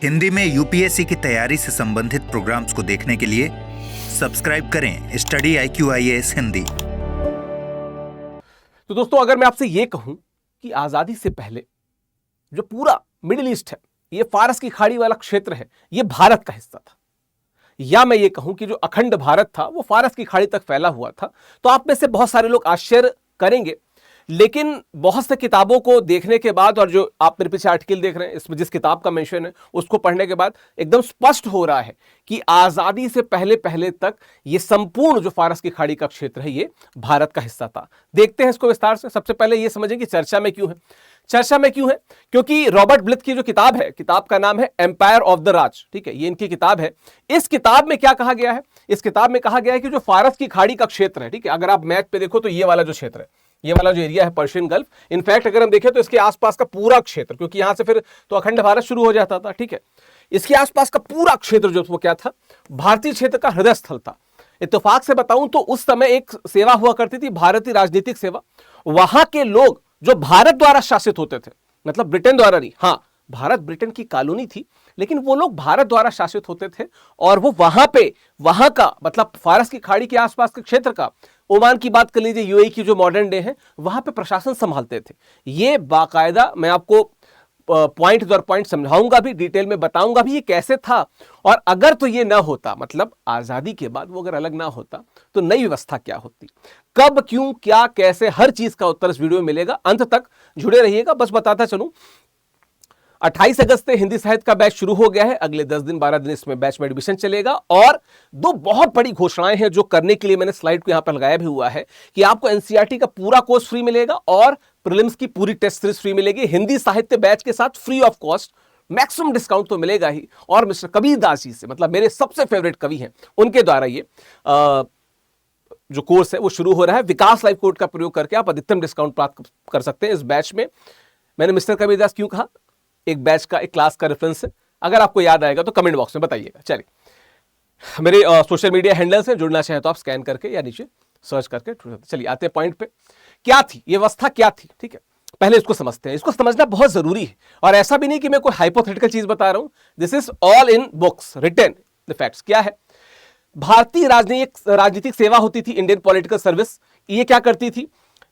हिंदी में यूपीएससी की तैयारी से संबंधित प्रोग्राम्स को देखने के लिए सब्सक्राइब करें स्टडी IQIAS हिंदी। तो दोस्तों, अगर मैं आपसे यह कहूं कि आजादी से पहले जो पूरा मिडिल ईस्ट है, ये फारस की खाड़ी वाला क्षेत्र है, ये भारत का हिस्सा था, या मैं ये कहूं कि जो अखंड भारत था वो फारस की खाड़ी तक फैला हुआ था, तो आप में से बहुत सारे लोग आश्चर्य करेंगे। लेकिन बहुत से किताबों को देखने के बाद, और जो आप मेरे पीछे आर्टिकल देख रहे हैं, इसमें जिस किताब का मेंशन है उसको पढ़ने के बाद एकदम स्पष्ट हो रहा है कि आजादी से पहले पहले तक ये संपूर्ण जो फारस की खाड़ी का क्षेत्र है ये भारत का हिस्सा था। देखते हैं इसको विस्तार से। सबसे पहले ये समझें कि चर्चा में क्यों है। चर्चा में क्यों है? क्योंकि रॉबर्ट ब्लिथ की जो किताब है, किताब का नाम है एम्पायर ऑफ द राज, ठीक है, ये इनकी किताब है। इस किताब में क्या कहा गया है? इस किताब में कहा गया है कि जो फारस की खाड़ी का क्षेत्र है, ठीक है, अगर आप मैप पे देखो तो ये वाला जो क्षेत्र है, ये वाला जो एरिया है पर्शियन गल्फ, इनफैक्ट अगर हम देखें तो इसके आसपास का पूरा क्षेत्र, क्योंकि यहां से फिर तो अखंड भारत शुरू हो जाता था, ठीक है, इसके आसपास का पूरा क्षेत्र जो वो क्या था, भारतीय क्षेत्र का हृदय स्थल था। इत्तेफाक से बताऊं तो उस समय एक सेवा हुआ करती थी, भारतीय राजनीतिक सेवा। वहां के लोग जो भारत द्वारा शासित होते थे, मतलब ब्रिटेन द्वारा नहीं, हाँ, भारत ब्रिटेन की कॉलोनी थी, लेकिन वो लोग भारत द्वारा शासित होते थे, और वो वहां का मतलब फारस की खाड़ी के आसपास के क्षेत्र का, ओमान की बात कर लीजिए, यूएई की जो मॉडर्न डे है, वहां पे प्रशासन संभालते थे। ये बाकायदा मैं आपको पॉइंट दर पॉइंट समझाऊंगा भी, डिटेल में बताऊंगा भी ये कैसे था। और अगर तो ये ना होता, मतलब आजादी के बाद वो अगर अलग ना होता, तो नई व्यवस्था क्या होती, कब, क्यों, क्या, कैसे, हर चीज का उत्तर इस वीडियो में मिलेगा। अंत तक जुड़े रहिएगा। बस बताता चलूं, 28 अगस्त से हिंदी साहित्य का बैच शुरू हो गया है। अगले 10 दिन 12 दिन इसमें बैच में एडमिशन चलेगा। और दो बहुत बड़ी घोषणाएं हैं जो करने के लिए मैंने स्लाइड को यहां पर लगाया भी हुआ है कि आपको एनसीईआरटी का पूरा कोर्स फ्री मिलेगा और प्रीलिम्स की पूरी टेस्ट सीरीज फ्री मिलेगी। हिंदी साहित्य बैच के साथ free of cost, maximum discount तो मिलेगा ही। और मिस्टर कबीर दास जी से, मतलब मेरे सबसे फेवरेट कवि हैं, उनके द्वारा ये जो कोर्स है वो शुरू हो रहा है। विकास लाइव कोड का प्रयोग करके आप अधिकतम डिस्काउंट प्राप्त कर सकते हैं इस बैच में। मैंने मिस्टर कबीर दास क्यों कहा? एक बैच का, एक क्लास का रेफरेंस है, अगर आपको याद आएगा तो कमेंट बॉक्स में बताइएगा। चलिए, मेरे सोशल मीडिया हैंडल्स हैं, जुड़ना चाहे तो आप स्कैन करके या नीचे सर्च करके। चलिए आते हैं पॉइंट पे। क्या थी ये व्यवस्था, क्या थी, ठीक है, पहले इसको समझते हैं। इसको समझना बहुत जरूरी है, और ऐसा भी नहीं कि मैं कोई हाइपोथेटिकल चीज बता रहा हूं। This is all in books written the facts. क्या है? भारतीय राजनीतिक सेवा होती थी, इंडियन पॉलिटिकल सर्विस। ये क्या करती थी?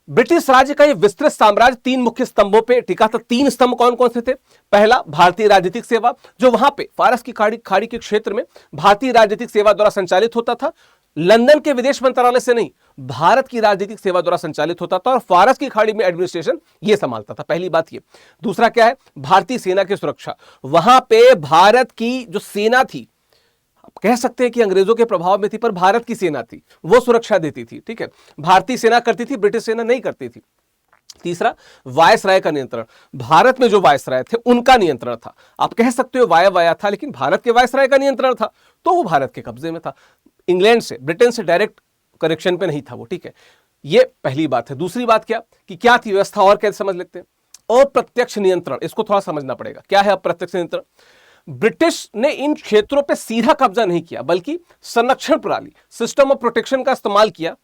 ब्रिटिश राज्य का ये विस्तृत साम्राज्य 3 मुख्य स्तंभों पे टिका था। 3 स्तंभ कौन कौन से थे? पहला, भारतीय राजनीतिक सेवा, जो वहां पे फारस की खाड़ी के क्षेत्र में भारतीय राजनीतिक सेवा द्वारा संचालित होता था। लंदन के विदेश मंत्रालय से नहीं, भारत की राजनीतिक सेवा द्वारा संचालित होता था, और फारस की खाड़ी में एडमिनिस्ट्रेशन ये संभालता था। पहली बात ये। दूसरा क्या है? भारतीय सेना की सुरक्षा। वहां पे भारत की जो सेना थी, कह सकते हैं कि अंग्रेजों के प्रभाव में थी, पर भारत की सेना थी, वो सुरक्षा देती थी, ठीक है, भारतीय सेना करती थी, ब्रिटिश सेना नहीं करती थी। तीसरा, वायसराय का नियंत्रण। भारत में जो वायसराय थे उनका नियंत्रण था। आप कह सकते हो वाया था, लेकिन भारत के वायसराय का नियंत्रण था, तो वो भारत के कब्जे में था। इंग्लैंड से, ब्रिटेन से डायरेक्ट कनेक्शन पे नहीं था वो, ठीक है। ये पहली बात है। दूसरी बात क्या थी व्यवस्था, और कैसे समझ लेते हैं? अप्रत्यक्ष नियंत्रण। इसको थोड़ा समझना पड़ेगा। क्या है अप्रत्यक्ष नियंत्रण? ब्रिटिश ने इन क्षेत्रों पर सीधा कब्जा नहीं किया, बल्कि संरक्षण प्रणाली, सिस्टम ऑफ प्रोटेक्शन का इस्तेमाल किया।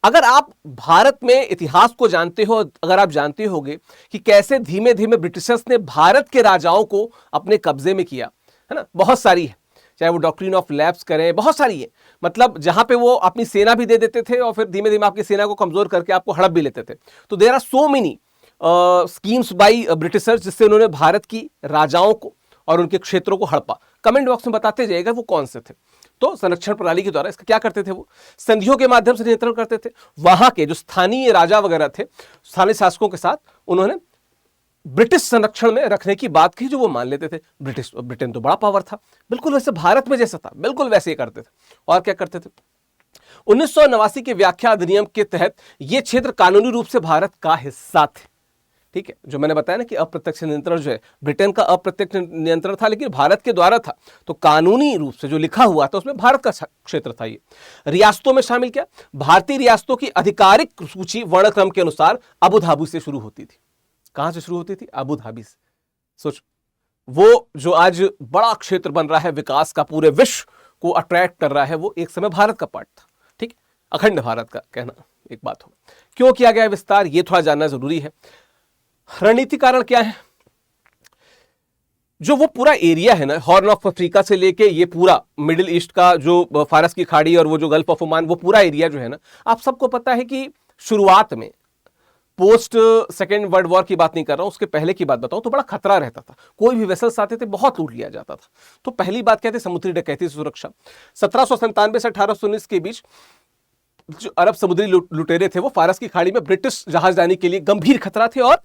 अगर आप भारत में इतिहास को जानते हो, अगर आप जानते होगे कि कैसे धीमे धीमे ब्रिटिशर्स ने भारत के राजाओं को अपने कब्जे में किया, है ना, बहुत सारी है, चाहे वो डॉक्ट्रिन ऑफ लैप्स करें, बहुत सारी है, मतलब जहां पे वो अपनी सेना भी दे देते थे और फिर धीमे धीमे आपकी सेना को कमजोर करके आपको हड़प भी लेते थे। तो there are so many schemes by Britishers जिससे उन्होंने भारत की राजाओं को और उनके क्षेत्रों को हड़पा। कमेंट बॉक्स में बताते जाइएगा वो कौन से थे। तो संरक्षण प्रणाली के द्वारा इसका क्या करते थे? वो संधियों के माध्यम से नियंत्रण करते थे। वहां के जो स्थानीय राजा वगैरह थे, स्थानीय शासकों के साथ उन्होंने ब्रिटिश संरक्षण में रखने की बात की, जो वो मान लेते थे। ब्रिटेन तो बड़ा पावर था, बिल्कुल वैसे भारत में जैसा था, बिल्कुल वैसे ही करते थे। और क्या करते थे? 1989 के व्याख्या अधिनियम के तहत ये क्षेत्र कानूनी रूप से भारत का हिस्सा थे, ठीक है। जो मैंने बताया ना कि अप्रत्यक्ष नियंत्रण जो है, ब्रिटेन का अप्रत्यक्ष नियंत्रण था, लेकिन भारत के द्वारा था, तो कानूनी रूप से जो लिखा हुआ था उसमें भारत का क्षेत्र था। ये रियासतों में शामिल क्या? भारतीय रियासतों की आधिकारिक सूची वर्णक्रम के अनुसार अबू धाबी से शुरू होती थी। कहां से शुरू होती थी? अबू धाबी से। सोच, वो जो आज बड़ा क्षेत्र बन रहा है, विकास का, पूरे विश्व को अट्रैक्ट कर रहा है, वो एक समय भारत का पार्ट था, ठीक। अखंड भारत का कहना एक बात हो। क्यों किया गया विस्तार, ये थोड़ा जानना जरूरी है। रणनीति कारण क्या है? जो वो पूरा एरिया है ना, हॉर्न ऑफ अफ्रीका से लेके ये पूरा मिडिल ईस्ट का जो फारस की खाड़ी और वो जो गल्फ ऑफ ओमान, वो पूरा एरिया जो है ना, आप सबको पता है कि शुरुआत में, पोस्ट सेकेंड वर्ल्ड वॉर की बात नहीं कर रहा हूं, उसके पहले की बात बताऊं तो बड़ा खतरा रहता था। कोई भी वेसल्स आते थे बहुत लूट लिया जाता था। तो पहली बात क्या थी, समुद्री डकैती से सुरक्षा। 1797 से 1819 के बीच जो अरब समुद्री लुटेरे थे वो फारस की खाड़ी में ब्रिटिश जहाजरानी के लिए गंभीर खतरा थे, और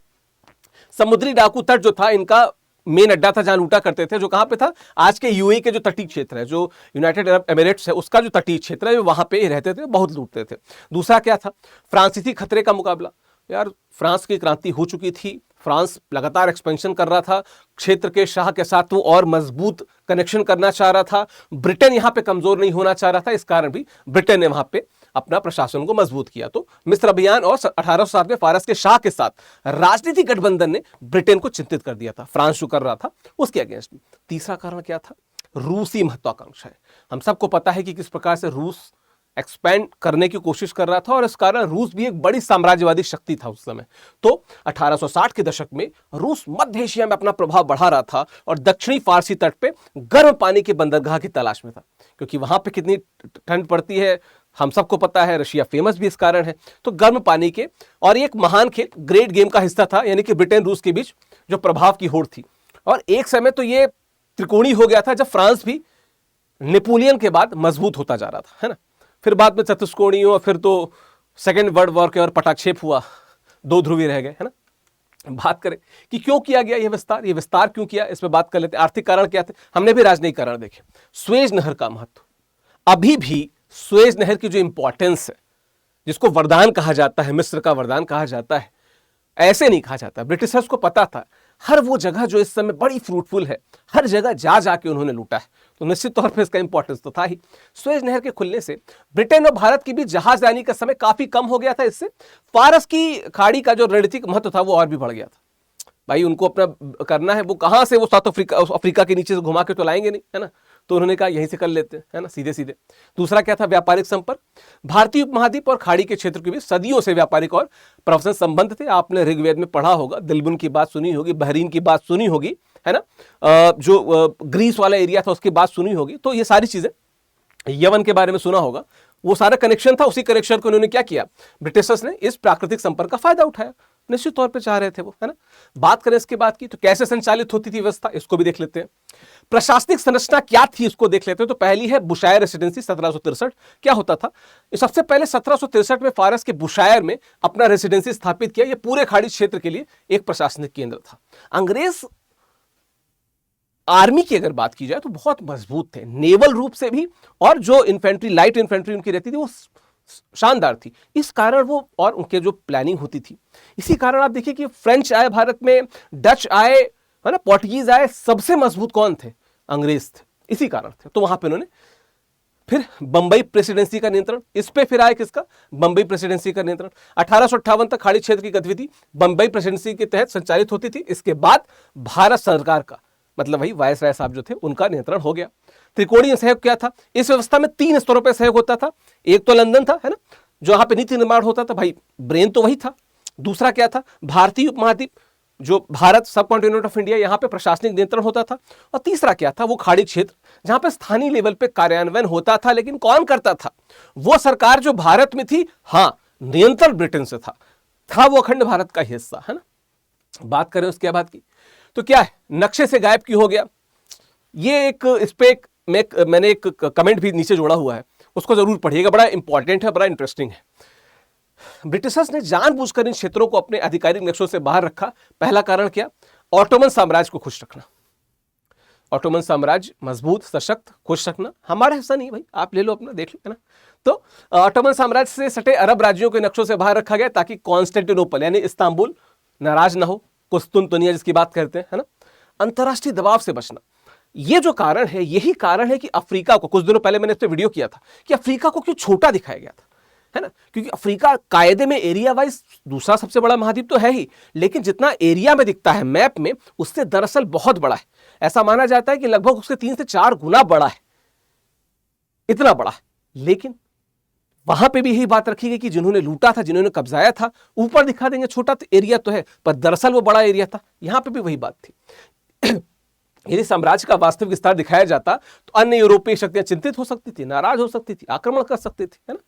समुद्री डाकू तट जो था इनका मेन अड्डा था जहां लूटा करते थे, जो कहां पे था, आज के यूएई के जो तटीय क्षेत्र है, जो यूनाइटेड अरब एमिरेट्स है, उसका जो तटीय क्षेत्र है, वहां पे रहते थे, बहुत लूटते थे। दूसरा क्या था, फ्रांसीसी खतरे का मुकाबला। यार फ्रांस की क्रांति हो चुकी थी, फ्रांस लगातार एक्सपेंशन कर रहा था, क्षेत्र के शाह के साथ वो और मजबूत कनेक्शन करना चाह रहा था। ब्रिटेन यहां पे कमजोर नहीं होना चाह रहा था, इस कारण भी ब्रिटेन ने वहां पे अपना प्रशासन को मजबूत किया। तो मिस्र अभियान और 1807 में फारस के शाह के साथ राजनीतिक गठबंधन ने ब्रिटेन को चिंतित कर दिया था, फ्रांस जो कर रहा था उसके अगेंस्ट में। तीसरा कारण क्या था, रूसी महत्वाकांक्षा है। हम सबको पता है कि किस प्रकार से रूस एक्सपैंड करने की कोशिश कर रहा था, और इस कारण रूस भी एक बड़ी साम्राज्यवादी शक्ति था उस समय। तो 1860 के दशक में रूस मध्य एशिया में अपना प्रभाव बढ़ा रहा था, और दक्षिणी फारसी तट पे गर्म पानी के बंदरगाह की तलाश में था, क्योंकि वहां पे कितनी ठंड पड़ती है हम सबको पता है, रशिया फेमस भी इस कारण है। तो गर्म पानी के, और एक महान खेल ग्रेट गेम का हिस्सा था, यानी कि ब्रिटेन रूस के बीच जो प्रभाव की होड़ थी। और एक समय तो ये त्रिकोणी हो गया था जब फ्रांस भी नेपोलियन के बाद मजबूत होता जा रहा था, है ना। फिर बाद में चतुष्कोणीय हुआ, फिर तो सेकेंड वर्ल्ड वॉर के और पटाक्षेप हुआ, दो ध्रुवी रह गए, है ना। बात करें कि क्यों किया गया ये विस्तार क्यों किया, इसमें बात कर लेते हैं। आर्थिक कारण क्या थे, हमने भी राजनयिक कारण देखे। सुएज नहर का महत्व, अभी भी सुएज नहर की जो इंपॉर्टेंस है, जिसको वरदान कहा जाता है, मिस्र का वरदान कहा जाता है, ऐसे नहीं कहा जाता। ब्रिटिशर्स को पता था हर वो जगह जो इस समय बड़ी फ्रूटफुल है, हर जगह जा जाके उन्होंने लूटा है, तो निश्चित तौर पे इसका इंपॉर्टेंस तो था ही। सुएज नहर के खुलने से ब्रिटेन और भारत के बीच जहाजरानी का समय काफी कम हो गया था। इससे फारस की खाड़ी का जो रणनीतिक महत्व था वो और भी बढ़ गया था। भाई उनको अपना करना है, वो कहां से वो साउथ अफ्रीका के नीचे से घुमा के तो लाएंगे नहीं, है ना। तो उन्होंने कहा यहीं से कर लेते हैं, है ना, सीधे सीधे। दूसरा क्या था, व्यापारिक संपर्क। भारतीय उपमहाद्वीप और खाड़ी के क्षेत्र के बीच सदियों से व्यापारिक और प्रोफेशनल संबंध थे। आपने ऋग्वेद में पढ़ा होगा, दिलबुन की बात सुनी होगी, बहरीन की बात सुनी होगी, है ना, जो ग्रीस वाला एरिया था उसकी बात सुनी होगी। तो ये सारी चीजें, यमन के बारे में सुना होगा, वो सारा कनेक्शन था। उसी कनेक्शन को उन्होंने क्या किया, ब्रिटिशर्स ने इस प्राकृतिक संपर्क का फायदा उठाया, निश्चित तौर पे चाह रहे थे वो, है ना। बात करें इसके बाद की, तो कैसे संचालित होती थी व्यवस्था, इसको भी देख लेते हैं। प्रशासनिक संरचना क्या थी इसको देख लेते हैं। तो पहली है बुशायर रेसिडेंसी, 1763। क्या होता था, सबसे पहले 1763 में फारस के बुशायर में अपना रेसिडेंसी स्थापित किया। यह पूरे खाड़ी क्षेत्र के लिए एक प्रशासनिक केंद्र था। अंग्रेज आर्मी की अगर बात की जाए तो बहुत मजबूत थे, नेवल रूप से भी, और जो इन्फेंट्री, लाइट इन्फेंट्री उनकी रहती थी वो शानदार थी। इस कारण वो, और उनके जो प्लानिंग होती थी, इसी कारण आप देखिए कि फ्रेंच आए भारत में, डच आए, है ना, पोर्टुगीज आए, सबसे मजबूत कौन थे, अंग्रेज थे, इसी कारण थे। तो वहां पे उन्होंने फिर बंबई प्रेसिडेंसी का नियंत्रण, इस पे फिर आए किसका, बंबई प्रेसिडेंसी का नियंत्रण। 1858 तक खाड़ी क्षेत्र की गतिविधि बंबई प्रेसिडेंसी के तहत संचालित होती थी। इसके बाद भारत सरकार का, मतलब वही वायसराय साहब जो थे, उनका नियंत्रण हो गया। त्रिकोणीय सहयोग क्या था, इस व्यवस्था में 3 स्तरों पर सहयोग होता था। एक तो लंदन था, है ना, जो यहाँ पे नीति निर्माण होता था, भाई ब्रेन तो वही था। दूसरा क्या था, भारतीय उपमहाद्वीप, जो भारत सब कॉन्टिनेंट ऑफ इंडिया, यहाँ पे प्रशासनिक नियंत्रण होता था। और तीसरा क्या था, वो खाड़ी क्षेत्र जहां पे स्थानीय लेवल पे कार्यान्वयन होता था। लेकिन कौन करता था, वो सरकार जो भारत में थी, हाँ, नियंत्रण ब्रिटेन से था वो अखंड भारत का हिस्सा, है ना। बात करें उसके बाद की, तो क्या है, नक्शे से गायब क्यों हो गया, ये एक, इस पे मैंने एक कमेंट भी नीचे जोड़ा हुआ है, उसको जरूर पढ़िएगा, बड़ा इंपॉर्टेंट है, बड़ा इंटरेस्टिंग है। ब्रिटिशर्स ने जानबूझकर इन क्षेत्रों को अपने आधिकारिक नक्शों से बाहर रखा। पहला कारण क्या, ऑटोमन साम्राज्य को खुश रखना। ऑटोमन साम्राज्य मजबूत, सशक्त, खुश रखना। हमारा हिस्सा नहीं भाई, आप ले लो अपना, देख लो, है ना। तो ऑटोमन साम्राज्य से सटे अरब राज्यों के नक्शों से बाहर रखा गया ताकि कॉन्स्टेंटिनोपल यानी इस्तांबुल नाराज ना हो, कुस्तुनतुनिया जिसकी बात करते हैं, है ना। अंतरराष्ट्रीय दबाव से बचना, ये जो कारण है, यही कारण है कि अफ्रीका को, कुछ दिनों पहले मैंने इस पर वीडियो किया था कि अफ्रीका को क्यों छोटा दिखाया गया था, है ना। क्योंकि अफ्रीका कायदे में एरिया वाइज दूसरा सबसे बड़ा महाद्वीप तो है ही, लेकिन जितना एरिया में दिखता है मैप में, उससे दरअसल बहुत बड़ा है। ऐसा माना जाता है कि लगभग उससे 3 से 4 गुना बड़ा है, इतना बड़ा है। लेकिन वहां पे भी यही बात रखी गई कि जिन्होंने लूटा था, जिन्होंने कब्जाया था, ऊपर दिखा देंगे छोटा एरिया तो है, पर दरअसल वो बड़ा एरिया था। यहां पे भी वही बात थी। यदि साम्राज्य का वास्तविक विस्तार दिखाया जाता तो अन्य यूरोपीय शक्तियां चिंतित हो सकती थी, नाराज हो सकती थी, आक्रमण कर सकती थी, है ना।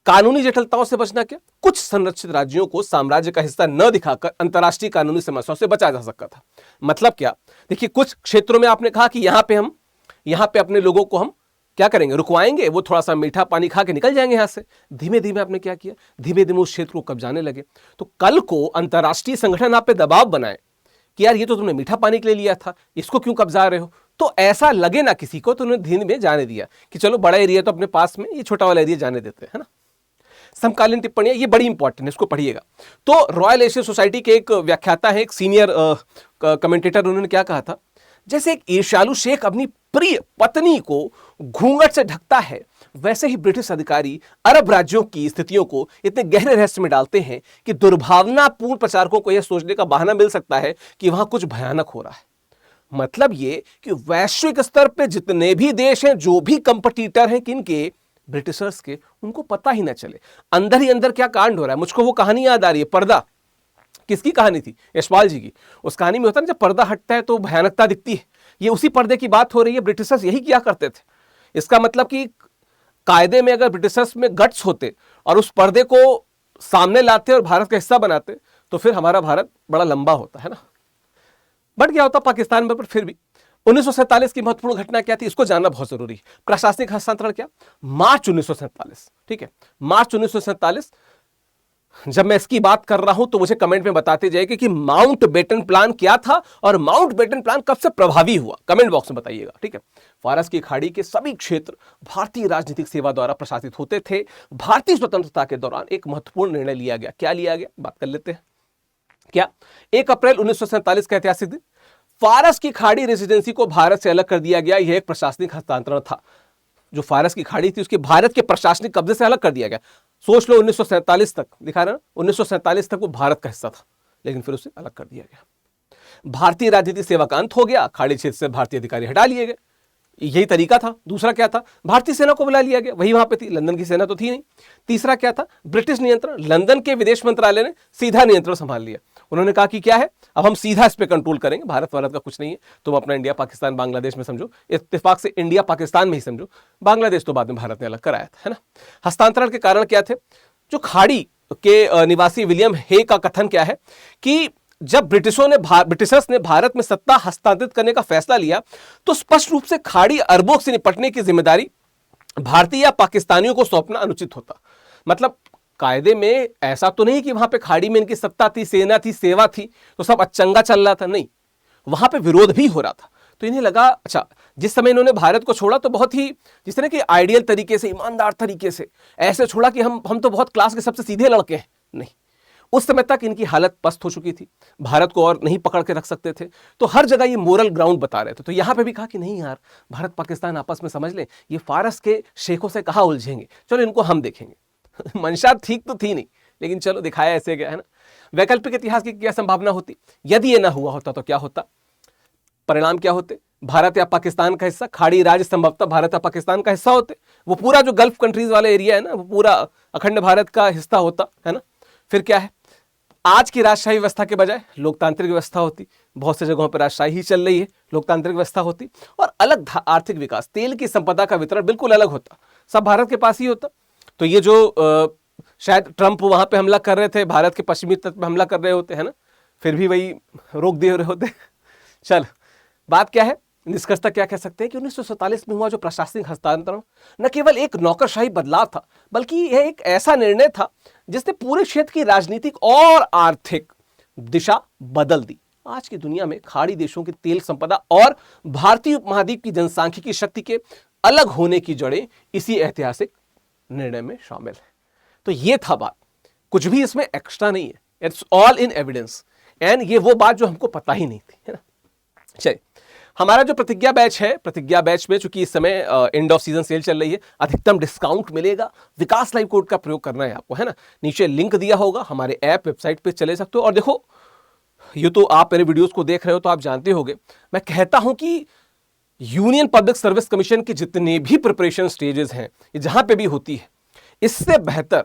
कानूनी जटिलताओं से बचना क्या, कुछ संरक्षित राज्यों को साम्राज्य का हिस्सा न दिखाकर अंतर्राष्ट्रीय कानूनी समस्याओं से बचा जा सकता था। मतलब क्या, देखिए कुछ क्षेत्रों में आपने कहा कि यहां पे अपने लोगों को हम क्या करेंगे, रुकवाएंगे, वो थोड़ा सा मीठा पानी खा के निकल जाएंगे यहां से। धीमे धीमे आपने क्या किया, धीमे धीमे उस क्षेत्र को कब्जाने लगे। तो कल को अंतर्राष्ट्रीय संगठन आप पे दबाव बनाए कि यार ये तो तुमने मीठा पानी के लिए लिया था, इसको क्यों कब्जा रहे हो, तो ऐसा लगे ना किसी को, तो उन्होंने धीमे में जाने दिया कि चलो बड़ा एरिया तो अपने पास में, ये छोटा वाला एरिया जाने देते हैं, है ना। समकालीन टिप्पणियां ये बड़ी इंपॉर्टेंट है, इसको पढ़िएगा। तो रॉयल एशियन सोसाइटी के एक व्याख्याता है, एक सीनियर कमेंटेटर, उन्होंने क्या कहा था, जैसे एक ईर्ष्यालु शेख अपनी प्रिय पत्नी को घूंघट से ढकता है, वैसे ही ब्रिटिश अधिकारी अरब राज्यों की स्थितियों को इतने गहरे रहस्य में डालते हैं कि दुर्भावनापूर्ण प्रचारकों को यह सोचने का बहाना मिल सकता है कि वहां कुछ भयानक हो रहा है। मतलब ये कि वैश्विक स्तर पे जितने भी देश हैं, जो भी कंपटीटर हैं किनके, ब्रिटिशर्स के, उनको पता ही ना चले अंदर ही अंदर क्या कांड हो रहा है। मुझको वो कहानी याद आ रही है, पर्दा, किसकी कहानी थी, यशपाल जी की। उस कहानी में होता है जब पर्दा हटता है तो भयानकता दिखती है, ये उसी पर्दे की बात हो रही है। ब्रिटिशर्स यही किया करते थे। इसका मतलब कि कायदे में अगर ब्रिटिशर्स में गट्स होते और उस पर्दे को सामने लाते और भारत का हिस्सा बनाते तो फिर हमारा भारत बड़ा लंबा होता, है ना। बट क्या होता पाकिस्तान में, पर फिर भी 1947 की महत्वपूर्ण घटना क्या थी, इसको जानना बहुत जरूरी है। प्रशासनिक हस्तांतरण क्या, मार्च 1947, ठीक है, मार्च 1947। जब मैं इसकी बात कर रहा हूं तो मुझे कमेंट में बताते जाइए कि माउंट बेटन प्लान क्या था और माउंट बेटन प्लान कब से प्रभावी हुआ, कमेंट बॉक्स में बताइएगा, ठीक है। फारस की खाड़ी के सभी क्षेत्र भारतीय राजनीतिक सेवा द्वारा प्रशासित होते थे। भारतीय स्वतंत्रता के दौरान एक महत्वपूर्ण निर्णय लिया गया। क्या लिया गया, बात कर लेते हैं। क्या 1 अप्रैल 1947 का ऐतिहासिक दिन, फारस की खाड़ी रेजिडेंसी को भारत से अलग कर दिया गया। यह एक प्रशासनिक हस्तांतरण था। जो फारस की खाड़ी थी उसके भारत के प्रशासनिक कब्जे से अलग कर दिया गया। सोच लो 1947 तक, दिखा रहा, 1947 तक वो भारत का हिस्सा था, लेकिन फिर उसे अलग कर दिया गया। भारतीय राजनीतिक सेवा का अंत हो गया, खाड़ी क्षेत्र से भारतीय अधिकारी हटा लिए गए। यही तरीका था। दूसरा क्या था, भारतीय सेना को बुला लिया गया, वही वहां पे थी, लंदन की सेना तो थी नहीं। तीसरा क्या था, ब्रिटिश नियंत्रण, लंदन के विदेश मंत्रालय ने सीधा नियंत्रण संभाल लिया। उन्होंने कहा कि क्या है, अब हम सीधा इस पे कंट्रोल करेंगे, भारत का कुछ नहीं है, तुम अपना इंडिया पाकिस्तान बांग्लादेश में समझो, इत्तेफाक से इंडिया पाकिस्तान में ही समझो, बांग्लादेश तो बाद में भारत ने अलग कराया था, है ना। हस्तांतरण के कारण क्या थे, जो खाड़ी के निवासी विलियम हे का कथन क्या है कि जब ब्रिटिशर्स ने भारत में सत्ता हस्तांतरित करने का फैसला लिया तो स्पष्ट रूप से खाड़ी अरबों से निपटने की जिम्मेदारी भारतीय या पाकिस्तानियों को सौंपना अनुचित होता। मतलब कायदे में ऐसा तो नहीं कि वहां पे खाड़ी में इनकी सत्ता थी, सेना थी, सेवा थी, तो सब अचंगा चल रहा था, नहीं, वहां पे विरोध भी हो रहा था। तो इन्हें लगा, अच्छा, जिस समय इन्होंने भारत को छोड़ा तो बहुत ही जिस तरह के आइडियल तरीके से, ईमानदार तरीके से ऐसे छोड़ा कि हम तो बहुत क्लास के सबसे सीधे लड़के हैं, नहीं। उस समय तक इनकी हालत पस्त हो चुकी थी, भारत को और नहीं पकड़ के रख सकते थे, तो हर जगह ये मोरल ग्राउंड बता रहे थे। तो यहां पे भी कहा कि नहीं यार, भारत पाकिस्तान आपस में समझ लें, ये फारस के शेखों से कहां उलझेंगे, चलो इनको हम देखेंगे। मंशा ठीक तो थी नहीं, लेकिन चलो दिखाया ऐसे गया, है ना। वैकल्पिक इतिहास की क्या संभावना होती, यदि ये ना हुआ होता तो क्या होता, परिणाम क्या होते, भारत या पाकिस्तान का हिस्सा, खाड़ी राज्य संभवतः भारत या पाकिस्तान का हिस्सा होते, वो पूरा जो गल्फ कंट्रीज वाला एरिया है ना, वो पूरा अखंड भारत का हिस्सा होता, है ना। फिर क्या है, आज की राजशाही व्यवस्था के बजाय लोकतांत्रिक व्यवस्था होती, बहुत से जगहों पर राजशाही ही चल रही है, लोकतांत्रिक व्यवस्था होती, और अलग आर्थिक विकास, तेल की संपदा का वितरण बिल्कुल अलग होता, सब भारत के पास ही होता। तो ये जो शायद ट्रंप वहां पे हमला कर रहे थे, भारत के पश्चिमी तट पे हमला कर रहे होते, है ना, फिर भी वही रोक दिए रहे होते। चल, बात क्या है, निष्कर्षतः क्या कह सकते हैं कि 1947 में हुआ जो प्रशासनिक हस्तांतरण न केवल एक नौकरशाही बदलाव था, बल्कि यह एक ऐसा निर्णय था जिसने पूरे क्षेत्र की राजनीतिक और आर्थिक दिशा बदल दी। आज की दुनिया में खाड़ी देशों की तेल संपदा और भारतीय उपमहाद्वीप की जनसांख्यिकी शक्ति के अलग होने की जड़ें इसी ऐतिहासिक निर्णय में शामिल है। तो ये था बात, कुछ भी इसमें एक्स्ट्रा नहीं है, it's all in evidence, and ये वो बात जो हमको पता ही नहीं थी, है ना। चलिए, हमारा जो प्रतिज्ञा बैच है, प्रतिज्ञा बैच में चूंकि इस समय एंड ऑफ सीजन सेल चल रही है, अधिकतम डिस्काउंट मिलेगा। विकास लाइव कोड का प्रयोग करना है आपको, है ना। नीचे लिंक दिया होगा, हमारे ऐप वेबसाइट पे चले सकते हो। और देखो, ये तो आप मेरे वीडियोस को देख रहे हो तो आप जानते होंगे, मैं कहता हूं कि यूनियन पब्लिक सर्विस कमीशन के जितने भी प्रिपरेशन स्टेजेस हैं, ये जहां पे भी होती है, इससे बेहतर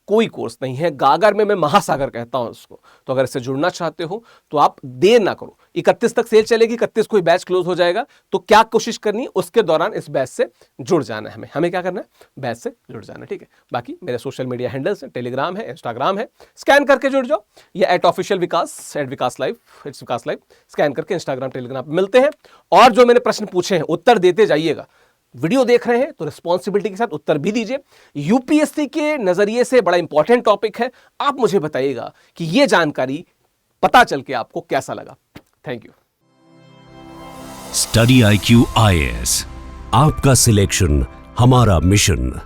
कोई कोर्स नहीं है। गागर में मैं महासागर कहता हूं उसको। तो अगर इससे जुड़ना चाहते हो तो आप देर ना करो, 31 तक सेल चलेगी, 31 को ही बैच क्लोज हो जाएगा। तो क्या कोशिश करनी है, उसके दौरान इस बैच से जुड़ जाना है। हमें क्या करना है, बैच से जुड़ जाना है, ठीक है। बाकी मेरे सोशल मीडिया हैंडल्स हैं, टेलीग्राम है, इंस्टाग्राम है, स्कैन करके जुड़ जाओ, या @officialvikas @vikas live, it's Vikas live, scan करके इंस्टाग्राम टेलीग्राम पे मिलते हैं। और जो मैंने प्रश्न पूछे हैं उत्तर देते जाइएगा। वीडियो देख रहे हैं तो रिस्पॉन्सिबिलिटी के साथ उत्तर भी दीजिए। यूपीएससी के नजरिए से बड़ा इंपॉर्टेंट टॉपिक है। आप मुझे बताइएगा कि यह जानकारी पता चल के आपको कैसा लगा। Thank you. Study IQ IAS, आपका सिलेक्शन हमारा मिशन।